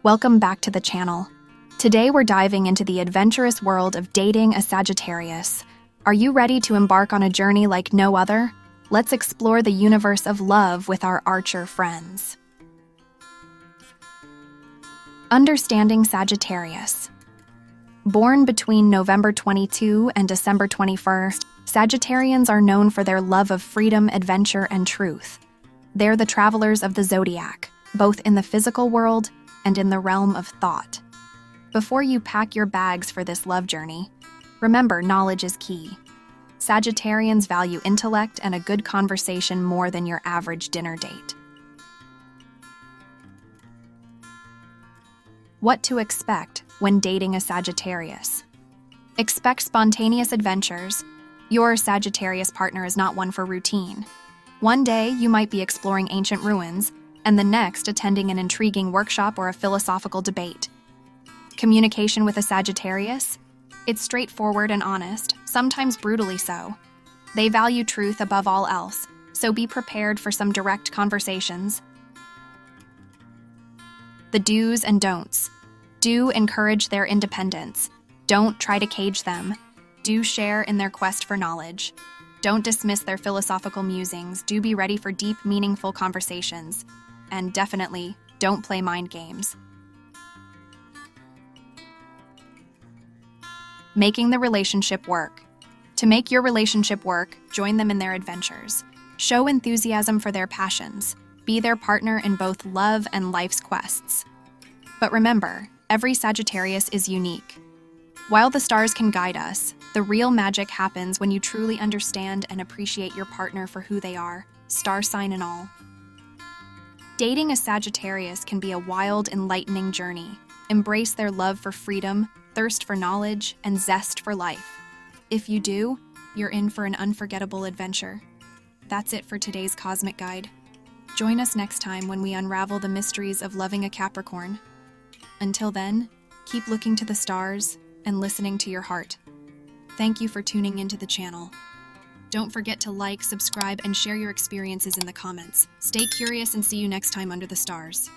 Welcome back to the channel. Today we're diving into the adventurous world of dating a Sagittarius. Are you ready to embark on a journey like no other? Let's explore the universe of love with our Archer friends. Understanding Sagittarius. Born between November 22 and December 21st, Sagittarians are known for their love of freedom, adventure, and truth. They're the travelers of the Zodiac, both in the physical world and in the realm of thought. Before you pack your bags for this love journey, remember knowledge is key. Sagittarians value intellect and a good conversation more than your average dinner date. What to expect when dating a Sagittarius. Expect spontaneous adventures. Your Sagittarius partner is not one for routine. One day, you might be exploring ancient ruins, and the next attending an intriguing workshop or a philosophical debate. Communication with a Sagittarius? It's straightforward and honest, sometimes brutally so. They value truth above all else, so be prepared for some direct conversations. The do's and don'ts. Do encourage their independence. Don't try to cage them. Do share in their quest for knowledge. Don't dismiss their philosophical musings. Do be ready for deep, meaningful conversations. And definitely, don't play mind games. Making the relationship work. To make your relationship work, join them in their adventures. Show enthusiasm for their passions. Be their partner in both love and life's quests. But remember, every Sagittarius is unique. While the stars can guide us, the real magic happens when you truly understand and appreciate your partner for who they are, star sign and all. Dating a Sagittarius can be a wild, enlightening journey. Embrace their love for freedom, thirst for knowledge, and zest for life. If you do, you're in for an unforgettable adventure. That's it for today's Cosmic Guide. Join us next time when we unravel the mysteries of loving a Capricorn. Until then, keep looking to the stars and listening to your heart. Thank you for tuning into the channel. Don't forget to like, subscribe, and share your experiences in the comments. Stay curious and see you next time under the stars.